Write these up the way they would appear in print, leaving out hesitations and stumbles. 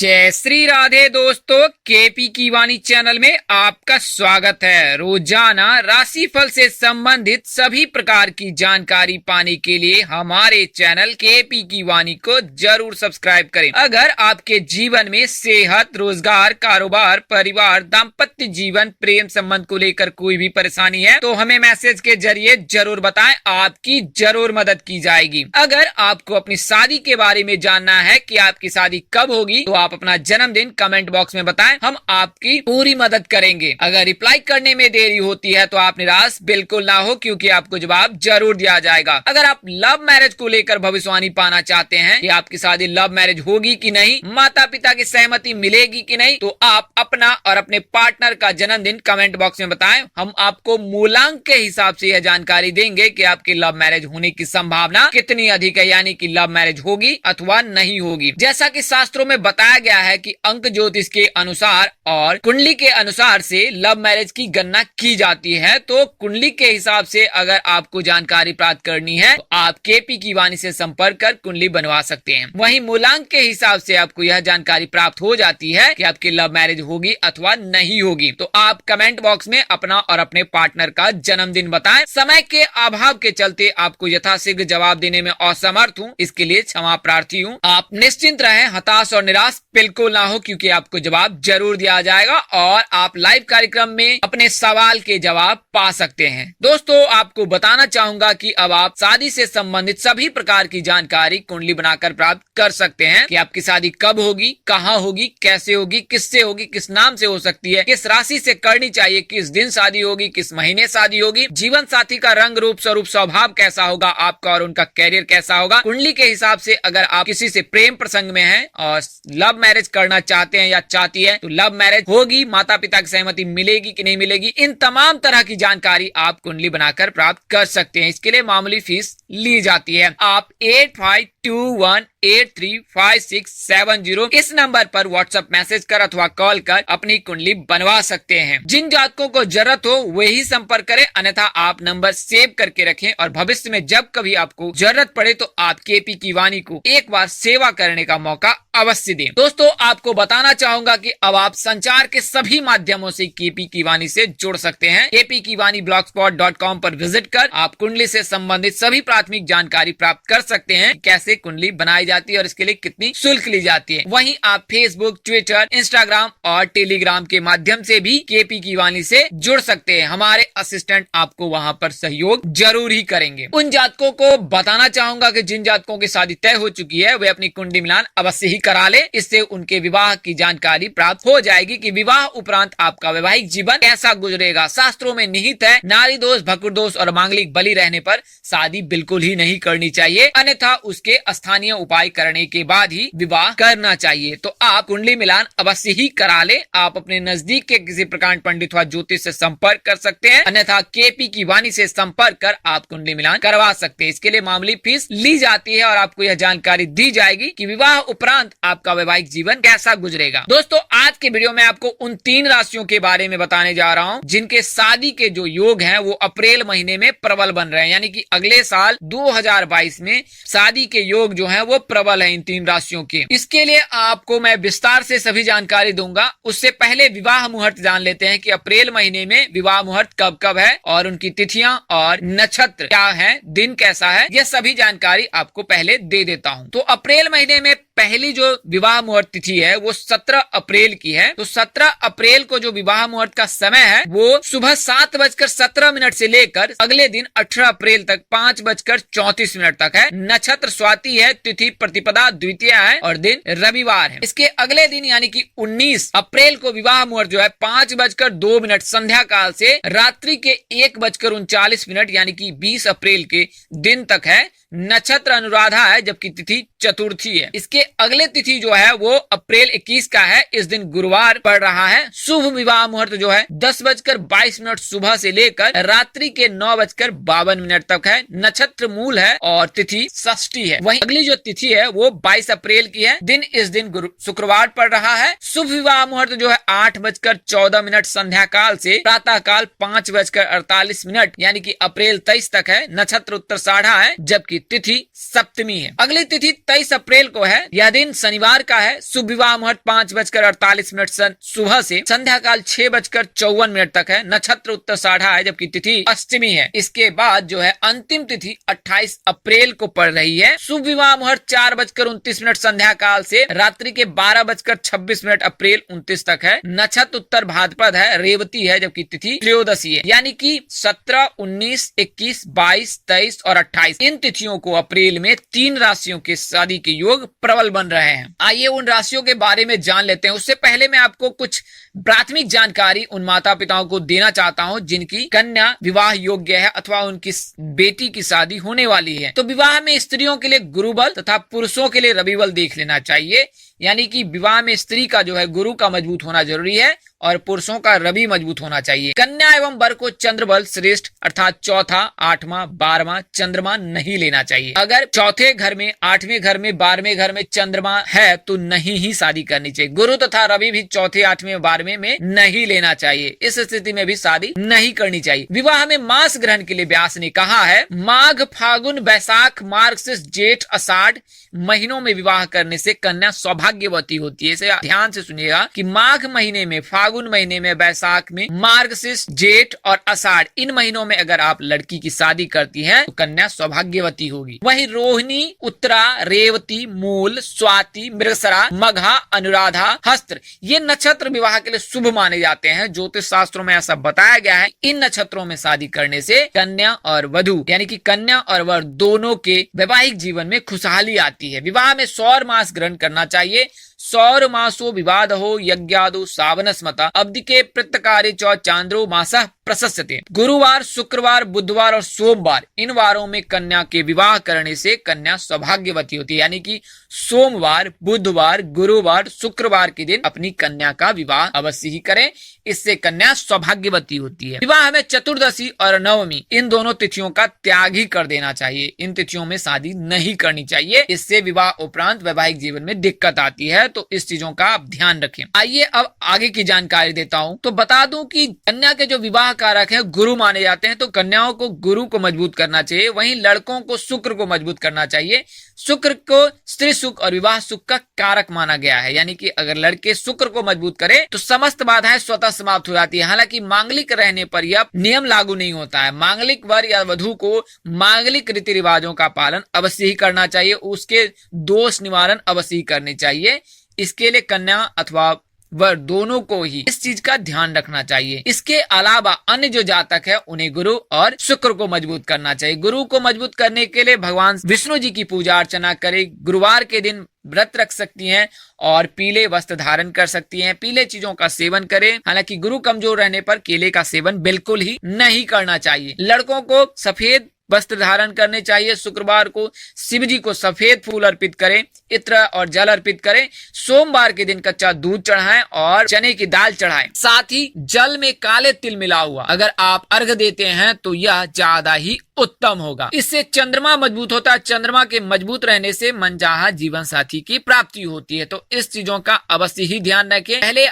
जय श्री राधे दोस्तों, केपी की वाणी चैनल में आपका स्वागत है। रोजाना राशिफल से संबंधित सभी प्रकार की जानकारी पाने के लिए हमारे चैनल केपी की वाणी को जरूर सब्सक्राइब करें। अगर आपके जीवन में सेहत, रोजगार, कारोबार, परिवार, दाम्पत्य जीवन, प्रेम संबंध को लेकर कोई भी परेशानी है तो हमें मैसेज के जरिए जरूर बताएं, आपकी जरूर मदद की जाएगी। अगर आपको अपनी शादी के बारे में जानना है कि आपकी शादी कब होगी तो आप अपना जन्मदिन कमेंट बॉक्स में बताएं, हम आपकी पूरी मदद करेंगे। अगर रिप्लाई करने में देरी होती है तो आप निराश बिल्कुल ना हो, क्योंकि आपको जवाब जरूर दिया जाएगा। अगर आप लव मैरिज को लेकर भविष्यवाणी पाना चाहते हैं कि आपकी शादी लव मैरिज होगी कि नहीं, माता पिता की सहमति मिलेगी कि नहीं, तो आप अपना और अपने पार्टनर का जन्मदिन कमेंट बॉक्स में बताएं। हम आपको मूलांक के हिसाब से यह जानकारी देंगे कि आपकी लव मैरिज होने की संभावना कितनी अधिक है, यानी कि लव मैरिज होगी अथवा नहीं होगी। जैसा कि शास्त्रों में बताया गया है कि अंक ज्योतिष के अनुसार और कुंडली के अनुसार से लव मैरिज की गणना की जाती है। तो कुंडली के हिसाब से अगर आपको जानकारी प्राप्त करनी है तो आप केपी की वाणी से संपर्क कर कुंडली बनवा सकते हैं। वहीं मूलांक के हिसाब से आपको यह जानकारी प्राप्त हो जाती है कि आपकी लव मैरिज होगी अथवा नहीं होगी। तो आप कमेंट बॉक्स में अपना और अपने पार्टनर का जन्मदिन बताएं। समय के अभाव के चलते आपको यथाशीघ्र जवाब देने में असमर्थ हूँ, इसके लिए क्षमा प्रार्थी हूँ। आप निश्चिंत रहें, हताश और निराश बिल्कुल ना हो, क्योंकि आपको जवाब जरूर दिया जाएगा और आप लाइव कार्यक्रम में अपने सवाल के जवाब पा सकते हैं। दोस्तों, आपको बताना चाहूंगा कि अब आप शादी से संबंधित सभी प्रकार की जानकारी कुंडली बनाकर प्राप्त कर सकते हैं कि आपकी शादी कब होगी, कहाँ होगी, कैसे होगी, किससे होगी, किस नाम से हो सकती है, किस राशि से करनी चाहिए, किस दिन शादी होगी, किस महीने शादी होगी, जीवन साथी का रंग रूप स्वरूप स्वभाव कैसा होगा आपका और उनका कैरियर कैसा होगा। कुंडली के हिसाब से अगर आप किसी से प्रेम प्रसंग में हैं और लव मैरिज करना चाहते हैं या चाहती है तो लव मैरिज होगी, माता पिता की सहमति मिलेगी कि नहीं मिलेगी, इन तमाम तरह की जानकारी आप कुंडली बनाकर प्राप्त कर सकते हैं। इसके लिए मामूली फीस ली जाती है। आप 8521835670 इस नंबर पर व्हाट्सएप मैसेज कर अथवा कॉल कर अपनी कुंडली बनवा सकते हैं। जिन जातकों को जरूरत हो वही संपर्क करें, अन्यथा आप नंबर सेव करके रखें और भविष्य में जब कभी आपको जरूरत पड़े तो आप केपी की वाणी को एक बार सेवा करने का मौका अवश्य दें। दोस्तों, आपको बताना चाहूंगा कि अब आप संचार के सभी माध्यमों से केपी की वाणी से जुड़ सकते हैं। केपी की वाणी blogspot.com पर विजिट कर आप कुंडली से संबंधित सभी प्राथमिक जानकारी प्राप्त कर सकते हैं, कैसे कुंडली बनाई जाती है और इसके लिए कितनी शुल्क ली जाती है। वहीं आप फेसबुक, ट्विटर, इंस्टाग्राम और टेलीग्राम के माध्यम से भी केपी की वाणी से जुड़ सकते हैं। हमारे असिस्टेंट आपको वहां पर सहयोग जरूर ही करेंगे। उन जातकों को बताना चाहूंगा कि जिन जातकों की शादी तय हो चुकी है वे अपनी कुंडली मिलान अवश्य ही करा ले। इससे उनके विवाह की जानकारी प्राप्त हो जाएगी कि विवाह उपरांत आपका वैवाहिक जीवन कैसा गुजरेगा। शास्त्रों में निहित है, नारी दोष, भकुर दोष और मांगलिक बलि रहने पर शादी बिल्कुल ही नहीं करनी चाहिए, अन्यथा उसके स्थानीय उपाय करने के बाद ही विवाह करना चाहिए। तो आप कुंडली मिलान अवश्य ही करा ले। आप अपने नजदीक के किसी प्रकांड पंडित व ज्योतिष से संपर्क कर सकते हैं, अन्यथा केपी की वाणी से संपर्क कर आप कुंडली मिलान करवा सकते हैं। इसके लिए मामूली फीस ली जाती है और आपको यह जानकारी दी जाएगी कि विवाह उपरांत आपका वैवाहिक जीवन कैसा गुजरेगा। दोस्तों, आज के वीडियो में आपको उन 3 राशियों के बारे में बताने जा रहा हूं जिनके शादी के जो योग हैं वो अप्रैल महीने में प्रबल बन रहे हैं, यानी कि अगले साल 2022 में शादी के योग जो हैं वो प्रबल हैं इन 3 राशियों के। इसके लिए आपको मैं विस्तार से सभी जानकारी दूंगा। उससे पहले विवाह मुहूर्त जान लेते हैं कि अप्रैल महीने में विवाह मुहूर्त कब कब है और उनकी तिथियां और नक्षत्र क्या है, दिन कैसा है, यह सभी जानकारी आपको पहले दे देता हूँ। तो अप्रैल महीने में पहली जो विवाह मुहूर्त तिथि है वो 17 अप्रैल की है। तो 17 अप्रैल को जो विवाह मुहूर्त का समय है वो सुबह 7:17 से लेकर अगले दिन 18 अप्रैल तक 5:34 तक है। नक्षत्र स्वाति है, तिथि प्रतिपदा द्वितीया है और दिन रविवार है। इसके अगले दिन यानी कि 19 अप्रैल को विवाह मुहूर्त जो है 5:02 संध्या काल से रात्रि के 1:39 यानी कि 20 अप्रैल के दिन तक है। नक्षत्र अनुराधा है जबकि तिथि चतुर्थी है। इसके अगले तिथि जो है वो अप्रैल 21 का है, इस दिन गुरुवार पड़ रहा है। शुभ विवाह मुहूर्त जो है 10:22 सुबह से लेकर रात्रि के 9:52 तक है। नक्षत्र मूल है और तिथि षष्ठी है। वहीं अगली जो तिथि है वो 22 अप्रैल की है, दिन इस दिन शुक्रवार पड़ रहा है। शुभ विवाह मुहूर्त जो है 8:14 संध्या काल से प्रातः काल 5:48 यानी कि अप्रैल 23 तक है। नक्षत्र उत्तराषाढ़ा है जबकि तिथि सप्तमी है। अगली तिथि 23 अप्रैल को है। यह दिन शनिवार का है। शुभ विवाह मुहूर्त 5:48 सुबह से संध्या काल 6:54 तक है। नक्षत्र उत्तराषाढ़ा है, जबकि तिथि अष्टमी है। इसके बाद जो है अंतिम तिथि 28 अप्रैल को पड़ रही है। शुभ विवाह मुहूर्त 4:29 संध्या काल से रात्रि के 12:26 अप्रैल 29 तक है। नक्षत्र उत्तर भाद्रपद है, रेवती है, जबकि तिथि त्रयोदशी है। यानी कि 17, 19, 21, 22, 23 और 28 इन तिथियों को अप्रैल में 3 राशियों के शादी के योग प्रबल बन रहे हैं। आइए उन राशियों के बारे में जान लेते हैं। उससे पहले मैं आपको कुछ प्राथमिक जानकारी उन माता पिताओं को देना चाहता हूं जिनकी कन्या विवाह योग्य है अथवा उनकी बेटी की शादी होने वाली है। तो विवाह में स्त्रियों के लिए गुरु बल तथा पुरुषों के लिए रवि बल देख लेना चाहिए। यानी कि विवाह में स्त्री का जो है गुरु का मजबूत होना जरूरी है और पुरुषों का रवि मजबूत होना चाहिए। कन्या एवं वर को चंद्र बल श्रेष्ठ अर्थात चौथा, 8वां, 12वां चंद्रमा नहीं लेना चाहिए। अगर चौथे घर में, 8वें घर में, 12वें घर में चंद्रमा है तो नहीं ही शादी करनी चाहिए। गुरु तथा रवि भी चौथे, 8वें, 12वें में नहीं लेना चाहिए। इस स्थिति में भी शादी नहीं करनी चाहिए। विवाह में मास ग्रहण के लिए व्यास ने कहा है माघ, फागुन, बैसाख, मार्गशीर्ष, जेठ, आषाढ़ महीनों में विवाह करने से कन्या सौभाग्यवती होती है। इसे ध्यान से सुनिएगा कि माघ महीने में, फागुन महीने में, बैसाख में, मार्गशीर्ष, जेठ और आषाढ़ इन महीनों में अगर आप लड़की की शादी करती हैं तो कन्या सौभाग्यवती होगी। वहीं रोहिणी, उत्तरा, रेवती, मूल, स्वाति, मृगशरा, मघा, अनुराधा, हस्त्र ये नक्षत्र विवाह के लिए शुभ माने जाते हैं। ज्योतिष शास्त्रों में ऐसा बताया गया है। इन नक्षत्रों में शादी करने से कन्या और वधू यानी कि कन्या और वर दोनों के वैवाहिक जीवन में खुशहाली आती है। विवाह में सौर मास ग्रहण करना चाहिए। सौर मासो विवाद हो यज्ञादो सावनस्मता अब्दिके प्रत्यकारे च चांद्रो मासः प्रशस्यते। गुरुवार, शुक्रवार, बुधवार और सोमवार इन वारों में कन्या के विवाह करने से कन्या सौभाग्यवती होती है। यानी कि सोमवार, बुधवार, गुरुवार, शुक्रवार के दिन अपनी कन्या का विवाह अवश्य ही करें। इससे कन्या सौभाग्यवती होती है। विवाह में चतुर्दशी और नवमी इन दोनों तिथियों का त्याग ही कर देना चाहिए। इन तिथियों में शादी नहीं करनी चाहिए। इससे विवाह उपरांत वैवाहिक जीवन में दिक्कत आती है। तो इस चीजों का आप ध्यान रखें। आइए अब आगे की जानकारी देता हूं। तो बता दूं कि कन्या के जो विवाह कारक है गुरु माने जाते हैं। तो कन्याओं को गुरु को मजबूत करना चाहिए। वहीं लड़कों को शुक्र को मजबूत करना चाहिए। शुक्र को स्त्री सुख और विवाह सुख का कारक माना गया है। यानी कि अगर लड़के शुक्र को मजबूत करें तो समस्त बाधाएं स्वतः समाप्त हो जाती है। हालांकि मांगलिक रहने पर यह नियम लागू नहीं होता है। मांगलिक वर या वधू को मांगलिक रीति रिवाजों का पालन अवश्य ही करना चाहिए। उसके दोष निवारण अवश्य ही करनी चाहिए। इसके लिए कन्या अथवा वर दोनों को ही इस चीज का ध्यान रखना चाहिए। इसके अलावा अन्य जो जातक है उन्हें गुरु और शुक्र को मजबूत करना चाहिए। गुरु को मजबूत करने के लिए भगवान विष्णु जी की पूजा अर्चना करें। गुरुवार के दिन व्रत रख सकती हैं और पीले वस्त्र धारण कर सकती हैं। पीले चीजों का सेवन करें। हालांकि गुरु कमजोर रहने पर केले का सेवन बिल्कुल ही नहीं करना चाहिए। लड़कों को सफेद वस्त्र धारण करने चाहिए। शुक्रवार को शिव जी को सफेद फूल अर्पित करें, इत्र और जल अर्पित करें। सोमवार के दिन कच्चा दूध चढ़ाएं और चने की दाल चढ़ाएं। साथ ही जल में काले तिल मिला हुआ अगर आप अर्घ देते हैं तो यह ज्यादा ही उत्तम होगा। इससे चंद्रमा मजबूत होता है। चंद्रमा के मजबूत रहने से मनचाहा जीवन साथी की प्राप्ति होती है। तो इस चीजों का अवश्य ही ध्यान रखें। पहले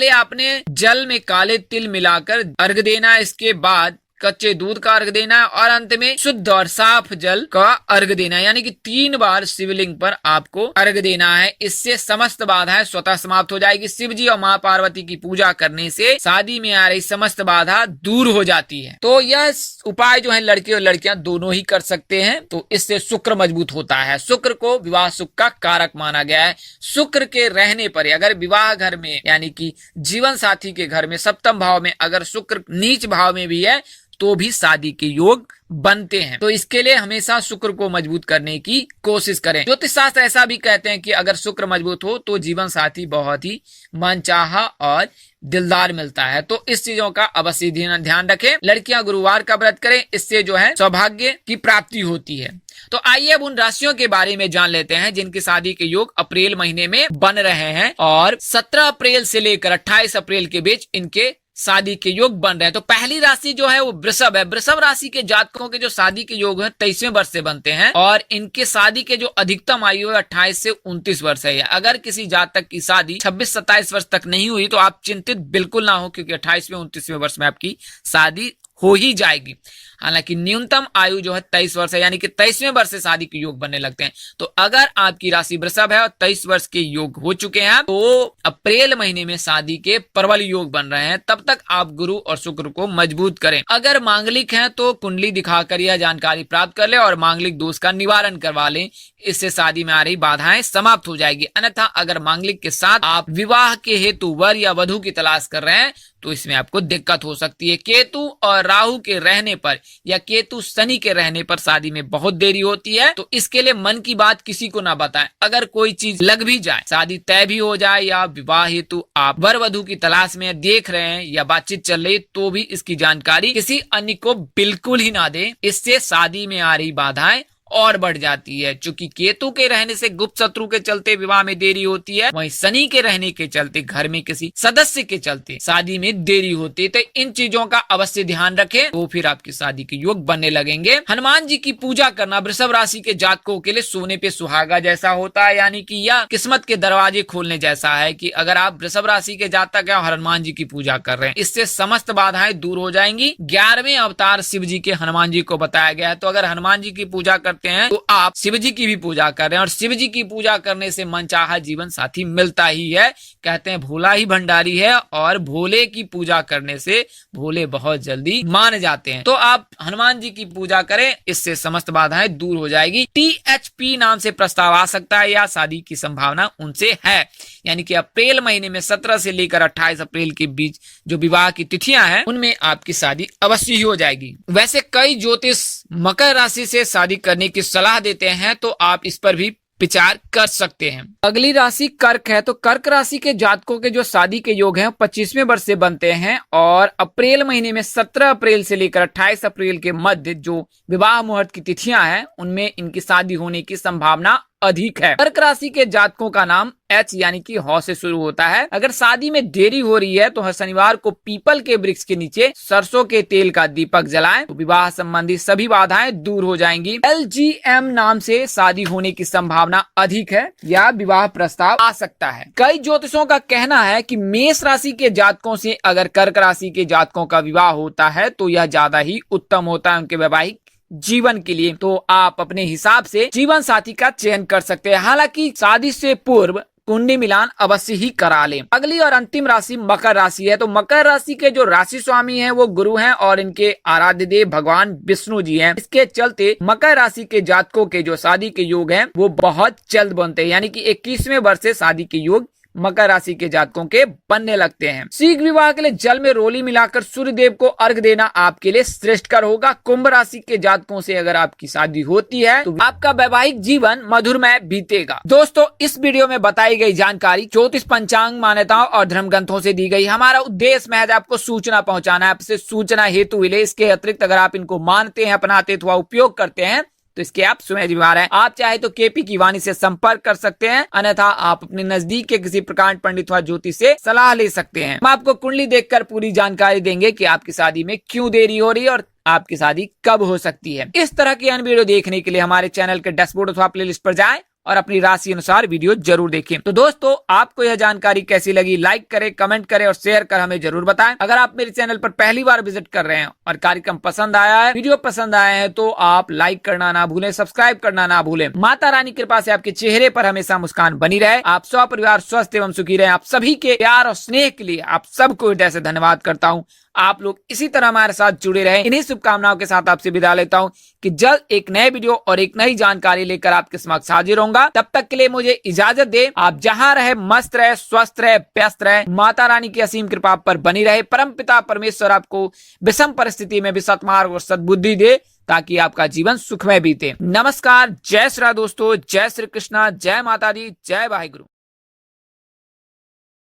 आपने जल में काले तिल मिलाकर अर्घ देना, इसके बाद कच्चे दूध का अर्घ देना और अंत में शुद्ध और साफ जल का अर्घ देना। यानी कि 3 बार शिवलिंग पर आपको अर्घ देना है। इससे समस्त बाधाएं स्वतः समाप्त हो जाएगी। शिव जी और माँ पार्वती की पूजा करने से शादी में आ रही समस्त बाधा दूर हो जाती है। तो यह उपाय जो है लड़के और लड़कियां दोनों ही कर सकते हैं। तो इससे शुक्र मजबूत होता है। शुक्र को विवाह सुख का कारक माना गया है। शुक्र के रहने पर अगर विवाह घर में यानी कि जीवन साथी के घर में सप्तम भाव में अगर शुक्र नीच भाव में भी है तो भी शादी के योग बनते हैं। तो इसके लिए हमेशा शुक्र को मजबूत करने की कोशिश करें। ज्योतिष शास्त्र ऐसा भी कहते हैं कि अगर शुक्र मजबूत हो तो जीवन साथी बहुत ही मनचाहा और दिलदार मिलता है। तो इस चीजों का अवश्य ध्यान रखें। लड़कियां गुरुवार का व्रत करें, इससे जो है सौभाग्य की प्राप्ति होती है। तो आइए अब उन राशियों के बारे में जान लेते हैं जिनकी शादी के योग अप्रैल महीने में बन रहे हैं और 17 अप्रैल से लेकर 28 अप्रैल के बीच इनके शादी के योग बन रहे हैं। तो पहली राशि जो है वो वृषभ है। वृषभ राशि के जातकों के जो शादी के योग है 23वें वर्ष से बनते हैं और इनके शादी के जो अधिकतम आयु है 28 से 29 वर्ष है। अगर किसी जातक की शादी 26-27 वर्ष तक नहीं हुई तो आप चिंतित बिल्कुल ना हो, क्योंकि 28वें 29वें वर्ष में आपकी शादी हो ही जाएगी। हालांकि न्यूनतम आयु जो है 23 वर्ष है, यानी कि 23वें वर्ष से शादी के योग बनने लगते हैं। तो अगर आपकी राशि वृषभ है और 23 वर्ष के योग हो चुके हैं तो अप्रैल महीने में शादी के प्रबल योग बन रहे हैं, तब तक आप गुरु और शुक्र को मजबूत करें। अगर मांगलिक हैं तो कुंडली दिखाकर यह जानकारी प्राप्त कर ले और मांगलिक दोष का निवारण करवा लें, इससे शादी में आ रही बाधाएं समाप्त हो जाएगी। अन्यथा अगर मांगलिक के साथ आप विवाह के हेतु वर या वधु की तलाश कर रहे हैं तो इसमें आपको दिक्कत हो सकती है। केतु और राहु के रहने पर या केतु शनि के रहने पर शादी में बहुत देरी होती है, तो इसके लिए मन की बात किसी को ना बताएं। अगर कोई चीज लग भी जाए, शादी तय भी हो जाए या विवाह हेतु आप वर वधु की तलाश में देख रहे हैं या बातचीत चल रही, तो भी इसकी जानकारी किसी अन्य को बिल्कुल ही ना दें। इससे शादी में आ रही बाधाएं और बढ़ जाती है। चूंकि केतु के रहने से गुप्त शत्रु के चलते विवाह में देरी होती है, वहीं शनि के रहने के चलते घर में किसी सदस्य के चलते शादी में देरी होती है। तो इन चीजों का अवश्य ध्यान रखें, तो फिर आपकी शादी के योग बनने लगेंगे। हनुमान जी की पूजा करना वृषभ राशि के जातकों के लिए सोने पे सुहागा जैसा होता है, यानी कि यह किस्मत के दरवाजे खोलने जैसा है कि अगर आप वृषभ राशि के जातक हैं और हनुमान जी की पूजा कर रहे हैं, इससे समस्त बाधाएं दूर हो जाएंगी। 11वें अवतार शिव जी के हनुमान जी को बताया गया है। तो अगर हनुमान जी की पूजा करते हैं तो आप शिव जी की भी पूजा कर रहे हैं, और शिव जी की पूजा करने से मनचाहा जीवन साथी मिलता ही है। कहते हैं भोला ही भंडारी है, और भोले की पूजा करने से भोले बहुत जल्दी मान जाते हैं। तो आप हनुमान जी की पूजा करें, इससे समस्त बाधाएं दूर हो जाएगी। THP नाम से प्रस्ताव आ सकता है या शादी की संभावना उनसे है, यानी कि अप्रैल महीने में 17 से लेकर 28 अप्रैल के बीच जो विवाह की तिथियां हैं उनमें आपकी शादी अवश्य ही हो जाएगी। वैसे कई ज्योतिष मकर राशि से शादी करने की सलाह देते हैं, तो आप इस पर भी विचार कर सकते हैं। अगली राशि कर्क है। तो कर्क राशि के जातकों के जो शादी के योग हैं 25वें वर्ष से बनते हैं, और अप्रैल महीने में 17 अप्रैल से लेकर 28 अप्रैल के मध्य जो विवाह मुहूर्त की तिथियां हैं उनमें इनकी शादी होने की संभावना अधिक है। कर्क राशि के जातकों का नाम H यानी कि हौ से शुरू होता है। अगर शादी में देरी हो रही है तो हर शनिवार को पीपल के वृक्ष के नीचे सरसों के तेल का दीपक जलाएं, तो विवाह संबंधी सभी बाधाएं दूर हो जाएंगी। LGM नाम से शादी होने की संभावना अधिक है या विवाह प्रस्ताव आ सकता है। कई ज्योतिषों का कहना है कि मेष राशि के जातकों से अगर कर्क राशि के जातकों का विवाह होता है तो यह ज्यादा ही उत्तम होता है उनके वैवाहिक जीवन के लिए। तो आप अपने हिसाब से जीवन साथी का चयन कर सकते हैं। हालांकि शादी से पूर्व कुंडली मिलान अवश्य ही करा लें। अगली और अंतिम राशि मकर राशि है। तो मकर राशि के जो राशि स्वामी हैं वो गुरु हैं और इनके आराध्य देव भगवान विष्णु जी हैं। इसके चलते मकर राशि के जातकों के जो शादी के योग हैं वो बहुत जल्द बनते हैं, यानी कि 21वें वर्ष से शादी के योग मकर राशि के जातकों के बनने लगते हैं। शीघ्र विवाह के लिए जल में रोली मिलाकर सूर्य देव को अर्घ देना आपके लिए श्रेष्ठकर होगा। कुंभ राशि के जातकों से अगर आपकी शादी होती है तो आपका वैवाहिक जीवन मधुरमय बीतेगा। दोस्तों, इस वीडियो में बताई गई जानकारी ज्योतिष पंचांग मान्यताओं और धर्म ग्रंथों से दी गई। हमारा उद्देश्य महज आपको सूचना पहुंचाना है, आपसे सूचना हेतु मिले। इसके अतिरिक्त अगर आप इनको मानते हैं, अपनाते अथवा उपयोग करते हैं तो इसके आप स्वयं जिम्मेदार हैं। आप चाहे तो केपी की वाणी से संपर्क कर सकते हैं, अन्यथा आप अपने नजदीक के किसी प्रकांड पंडित व ज्योतिष से सलाह ले सकते हैं। हम आपको कुंडली देखकर पूरी जानकारी देंगे कि आपकी शादी में क्यों देरी हो रही है और आपकी शादी कब हो सकती है। इस तरह की अन्य वीडियो देखने के लिए हमारे चैनल के डैशबोर्ड अथवा प्लेलिस्ट पर जाएं और अपनी राशि अनुसार वीडियो जरूर देखें। तो दोस्तों, आपको यह जानकारी कैसी लगी, लाइक करें, कमेंट करें और शेयर कर हमें जरूर बताएं। अगर आप मेरे चैनल पर पहली बार विजिट कर रहे हैं और कार्यक्रम पसंद आया है, वीडियो पसंद आया है, तो आप लाइक करना ना भूलें, सब्सक्राइब करना ना भूलें। माता रानी कृपा से आपके चेहरे पर हमेशा मुस्कान बनी रहे, आप सब परिवार स्वस्थ एवं सुखी रहे। आप सभी के प्यार और स्नेह के लिए आप सबको हृदय से धन्यवाद करता हूँ। आप लोग इसी तरह हमारे साथ जुड़े रहें। इन्हीं शुभकामनाओं के साथ आपसे विदा लेता हूं कि जल्द एक नए वीडियो और एक नई जानकारी लेकर आपके समक्ष हाजिर होऊंगा। तब तक के लिए मुझे इजाजत दे। आप जहां रहे मस्त रहे, स्वस्थ रहे, व्यस्त रहे। माता रानी की असीम कृपा पर बनी रहे। परम पिता परमेश्वर आपको विषम परिस्थिति में भी सत्मार्ग और सद्बुद्धि दे ताकि आपका जीवन सुखमय बीते। नमस्कार, जय श्री राम दोस्तों, जय श्री कृष्णा, जय माता दी, जय वाहिगुरु।